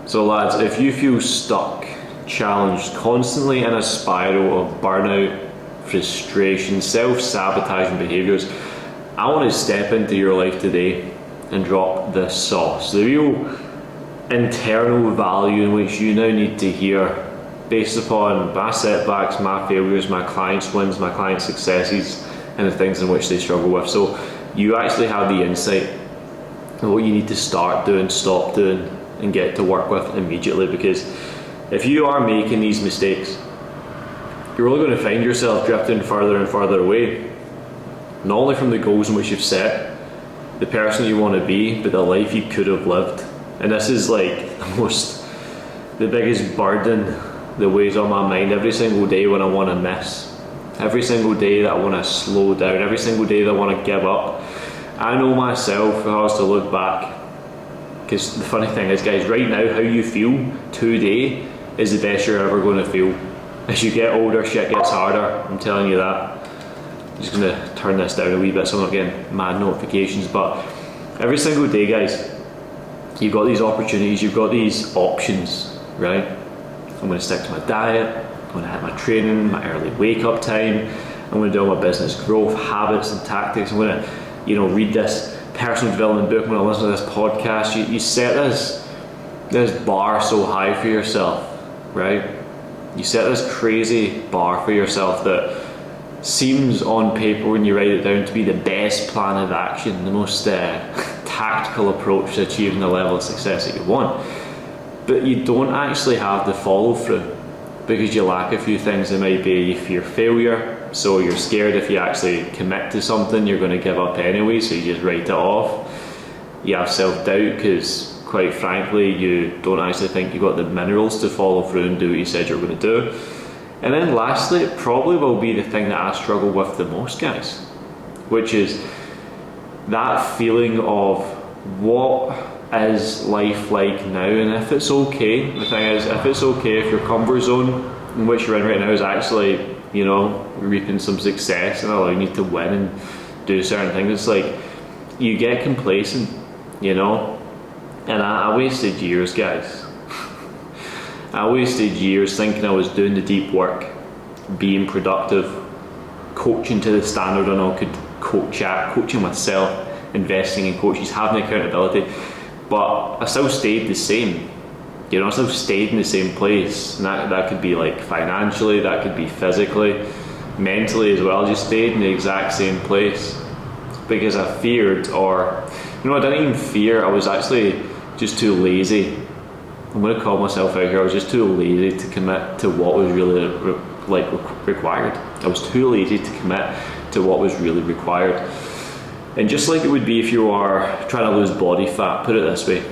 So lads, if you feel stuck, challenged, constantly in a spiral of burnout, frustration, self-sabotaging behaviours, I want to step into your life today and drop the sauce, the real internal value in which you now need to hear based upon my setbacks, my failures, my clients' wins, my clients' successes, and the things in which they struggle with. So you actually have the insight of what you need to start doing, stop doing, and get to work with immediately. Because if you are making these mistakes, you're only going to find yourself drifting further and further away, not only from the goals in which you've set, the person you want to be, but the life you could have lived. And this is like the biggest burden that weighs on my mind every single day when I want to miss, every single day that I want to slow down, every single day that I want to give up. I know myself, if I was to look back, because the funny thing is, guys, right now how you feel today is the best you're ever going to feel. As you get older, shit gets harder, I'm telling you that. I'm just going to turn this down a wee bit so I'm not getting mad notifications, but every single day, guys, you've got these opportunities, you've got these options, right? I'm going to stick to my diet, I'm going to hit my training, my early wake up time, I'm going to do all my business growth, habits and tactics, I'm going to, read this personal development book, I'm going to listen to this podcast. You set this bar so high for yourself, right? You set this crazy bar for yourself that seems on paper when you write it down to be the best plan of action, the most tactical approach to achieving the level of success that you want. But you don't actually have the follow through because you lack a few things. It might be you fear failure, so you're scared if you actually commit to something you're going to give up anyway, so you just write it off. You have self-doubt because quite frankly you don't actually think you've got the minerals to follow through and do what you said you're going to do. And then lastly, it probably will be the thing that I struggle with the most, guys, which is that feeling of what is life like now, and if it's okay. The thing is, if it's okay, if your comfort zone in which you're in right now is actually, reaping some success and allowing you to win and do certain things, it's like you get complacent, and I wasted years, guys. I wasted years thinking I was doing the deep work, being productive, coaching to the standard I could coach at, coaching myself, investing in coaches, having accountability, but I still stayed the same. I still stayed in the same place, and that could be like financially, that could be physically, mentally as well. I just stayed in the exact same place because I feared, or I didn't even fear, I was actually just too lazy. I'm going to call myself out here. I was just too lazy to commit to what was really required. I was too lazy to commit to what was really required. And just like it would be if you are trying to lose body fat, put it this way.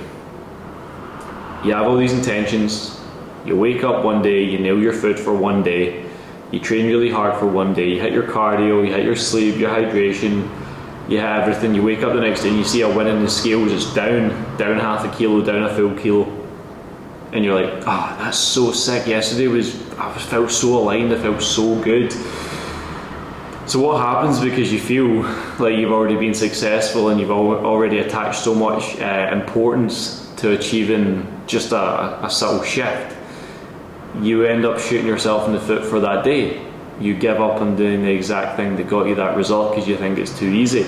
You have all these intentions, you wake up one day, you nail your food for one day, you train really hard for one day, you hit your cardio, you hit your sleep, your hydration, you hit everything, you wake up the next day and you see a win in the scales, it's down half a kilo, down a full kilo. And you're like, that's so sick. Yesterday I felt so aligned, I felt so good. So what happens, because you feel like you've already been successful and you've already attached so much importance to achieving just a subtle shift, you end up shooting yourself in the foot for that day. You give up on doing the exact thing that got you that result because you think it's too easy.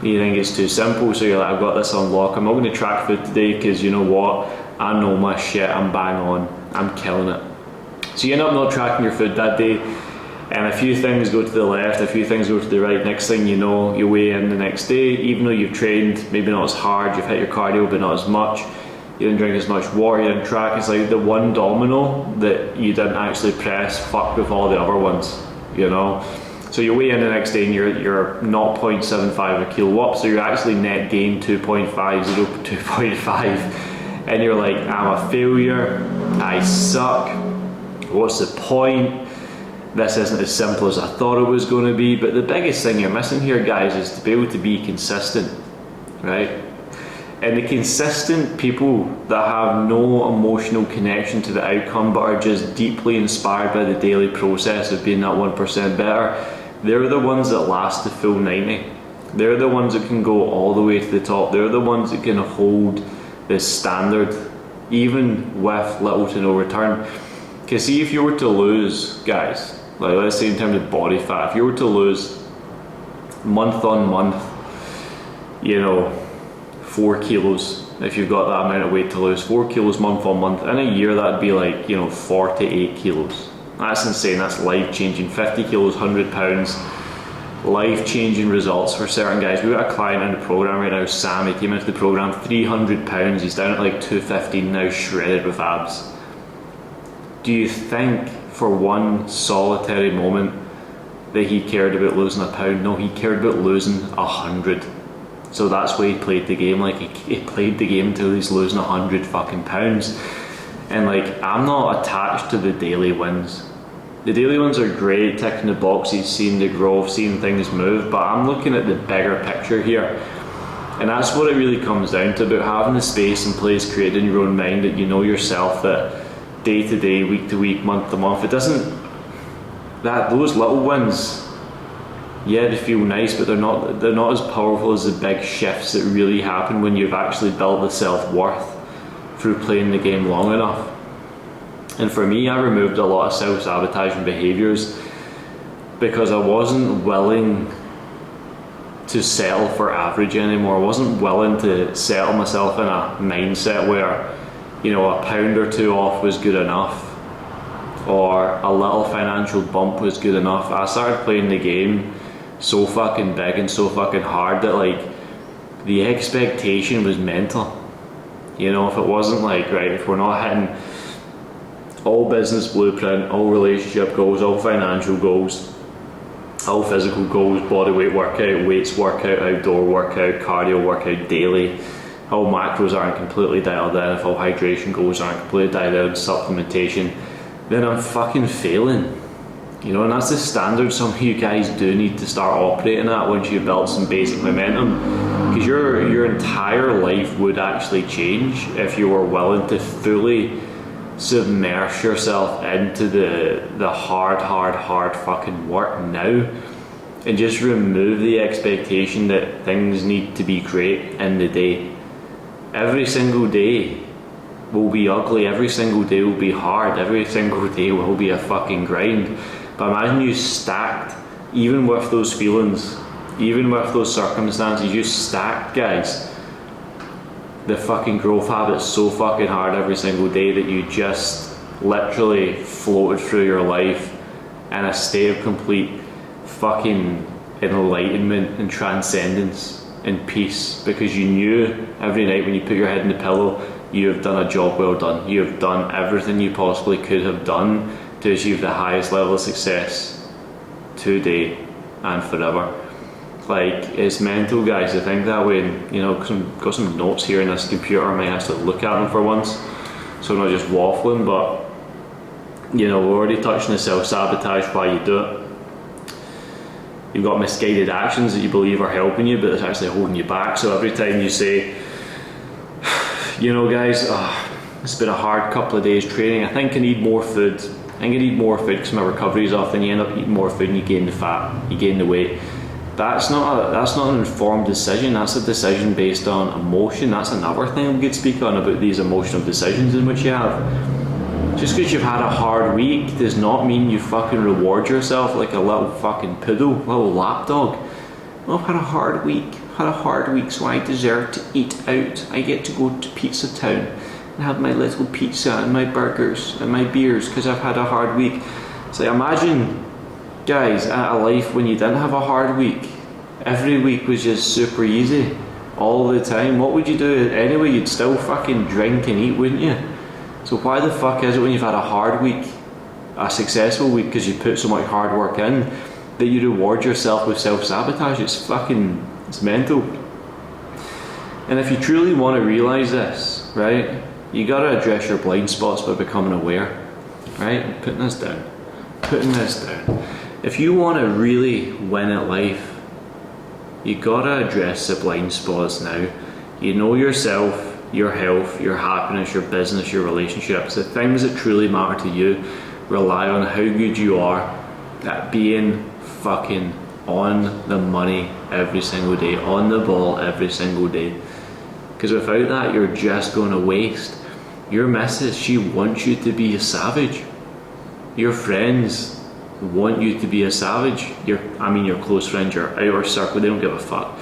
You think it's too simple, so you're like, I've got this on lock. I'm not going to track food today because you know what? I know my shit, I'm bang on, I'm killing it. So you end up not tracking your food that day, and a few things go to the left, a few things go to the right. Next thing you know, you weigh in the next day, even though you've trained maybe not as hard, you've hit your cardio but not as much, you didn't drink as much water, you didn't track. It's like the one domino that you didn't actually press fucked with all the other ones, So you weigh in the next day and you're 0.75 a kilo up, so you're actually net gain 2.5, 2.5. And you're like, I'm a failure, I suck, what's the point? This isn't as simple as I thought it was going to be. But the biggest thing you're missing here, guys, is to be able to be consistent, right? And the consistent people that have no emotional connection to the outcome but are just deeply inspired by the daily process of being that 1% better, they're the ones that last the full 90. They're the ones that can go all the way to the top. They're the ones that can hold this standard even with little to no return. Because see, if you were to lose, guys, like let's say in terms of body fat, if you were to lose month on month, 4 kilos, if you've got that amount of weight to lose, 4 kilos month on month, in a year that'd be like 4 to 8 kilos. That's insane. That's life changing. 50 kilos, 100 pounds, life changing results for certain guys. We've got a client in the program right now, Sam. He came into the program 300 pounds, he's down at like 215 now, shredded with abs. Do you think for one solitary moment that he cared about losing a pound? No, he cared about losing 100. So that's why he played the game. Like he played the game until he's losing 100 fucking pounds. And like, I'm not attached to the daily wins. The daily wins are great, ticking the boxes, seeing the growth, seeing things move, but I'm looking at the bigger picture here. And that's what it really comes down to, about having the space and place created in your own mind, that you know yourself, that day to day, week to week, month to month, it doesn't, that those little wins, yeah, they feel nice, but they're not as powerful as the big shifts that really happen when you've actually built the self-worth through playing the game long enough. And for me, I removed a lot of self-sabotaging behaviours because I wasn't willing to settle for average anymore. I wasn't willing to settle myself in a mindset where, a pound or two off was good enough, or a little financial bump was good enough. I started playing the game so fucking big and so fucking hard that like the expectation was mental. If it wasn't like, right, if we're not hitting all business blueprint, all relationship goals, all financial goals, all physical goals, body weight workout, weights workout, outdoor workout, cardio workout daily, all macros aren't completely dialed in, if all hydration goals aren't completely dialed in, supplementation, then I'm fucking failing. And that's the standard some of you guys do need to start operating at once you've built some basic momentum, because your entire life would actually change if you were willing to fully submerge yourself into the hard fucking work now, and just remove the expectation that things need to be great in the day. Every single day will be ugly, every single day will be hard, every single day will be a fucking grind. But imagine you stacked, even with those feelings, even with those circumstances, you stacked, guys, the fucking growth habits so fucking hard every single day that you just literally floated through your life in a state of complete fucking enlightenment and transcendence and peace, because you knew every night when you put your head in the pillow, you have done a job well done. You have done everything you possibly could have done to achieve the highest level of success today and forever. Like, it's mental, guys, to think that way. And got some notes here in this computer. I might actually look at them for once, so I'm not just waffling. But we're already touching the self-sabotage, why you do it. You've got misguided actions that you believe are helping you, but it's actually holding you back. So every time you say, guys, it's been a hard couple of days training, I think I need more food. I think I need more food because my recovery is off. Then you end up eating more food and you gain the fat, you gain the weight. That's not an informed decision. That's a decision based on emotion. That's another thing we could speak on about these emotional decisions in which you have. Just because you've had a hard week does not mean you fucking reward yourself like a little fucking poodle, little lapdog. Well, I've had a hard week, so I deserve to eat out. I get to go to Pizza Town and have my little pizza and my burgers and my beers because I've had a hard week. So imagine, guys, at a life when you didn't have a hard week. Every week was just super easy all the time. What would you do anyway? You'd still fucking drink and eat, wouldn't you? So why the fuck is it when you've had a hard week, a successful week because you put so much hard work in, that you reward yourself with self-sabotage? It's mental. And if you truly want to realise this, right, you got to address your blind spots by becoming aware, right? I'm putting this down. If you want to really win at life, you got to address the blind spots now. You know yourself, your health, your happiness, your business, your relationships, the things that truly matter to you rely on how good you are at being fucking on the money every single day, on the ball every single day. Because without that, you're just going to waste. Your missus, she wants you to be a savage. Your friends want you to be a savage. Your close friends, your outer circle, they don't give a fuck.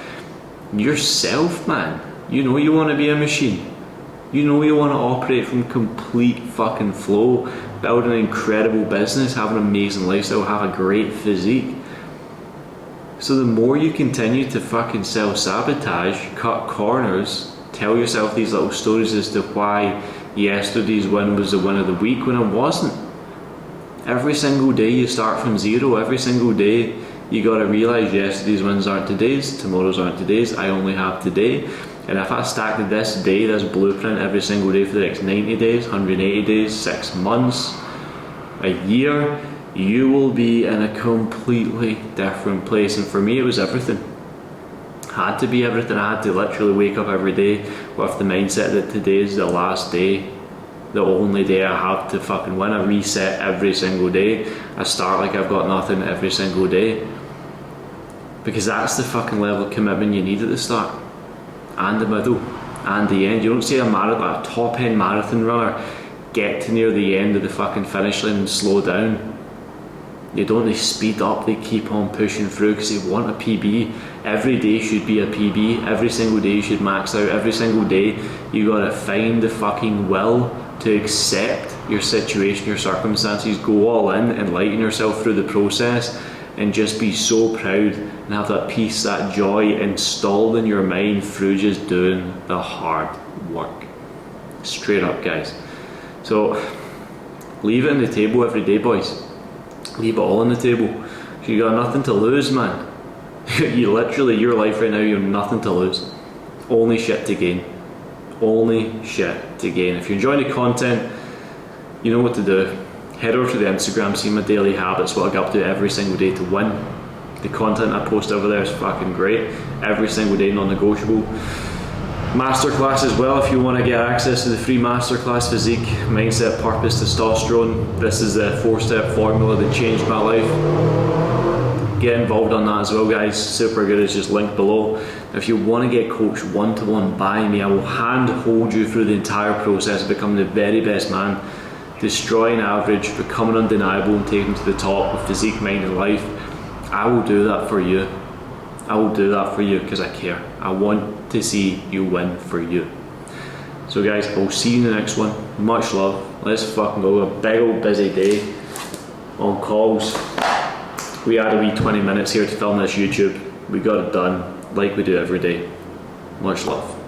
Yourself, man, you know you want to be a machine. You know you want to operate from complete fucking flow, build an incredible business, have an amazing lifestyle, have a great physique. So the more you continue to fucking self-sabotage, cut corners, tell yourself these little stories as to why yesterday's win was the win of the week when it wasn't. Every single day you start from zero. Every single day you gotta realise yesterday's wins aren't today's, tomorrow's aren't today's, I only have today. And if I stacked this day, this blueprint every single day for the next 90 days, 180 days, 6 months, a year, you will be in a completely different place. And for me it was everything. Had to be everything. I had to literally wake up every day with the mindset that today is the last day, the only day I have to fucking win. I reset every single day. I start like I've got nothing every single day, because that's the fucking level of commitment you need at the start and the middle and the end. You don't see a top end marathon runner get to near the end of the fucking finish line and slow down. You don't, they speed up, they keep on pushing through because they want a PB. Every day should be a PB. Every single day you should max out. Every single day you gotta find the fucking will to accept your situation, your circumstances, go all in, enlighten yourself through the process, and just be so proud and have that peace, that joy installed in your mind through just doing the hard work. Straight up, guys. So leave it on the table every day, boys. Leave it all on the table. You got nothing to lose, man. You literally, your life right now, you have nothing to lose. Only shit to gain. Only shit to gain. If you're enjoying the content, you know what to do. Head over to the Instagram, see my daily habits, what I get up to every single day to win. The content I post over there is fucking great. Every single day, non-negotiable. Masterclass as well, if you want to get access to the free masterclass, physique, mindset, purpose, testosterone. This is the 4-step formula that changed my life. Get involved on that as well, guys. Super good. It's just linked below. If you want to get coached one-to-one by me, I will hand hold you through the entire process of becoming the very best man, destroying average, becoming undeniable, and taking to the top with physique, mind, and life. I will do that for you. I will do that for you because I care. I want to see you win for you. So guys, I'll see you in the next one. Much love. Let's fucking go. A big old busy day on calls. We had a wee 20 minutes here to film this YouTube. We got it done like we do every day. Much love.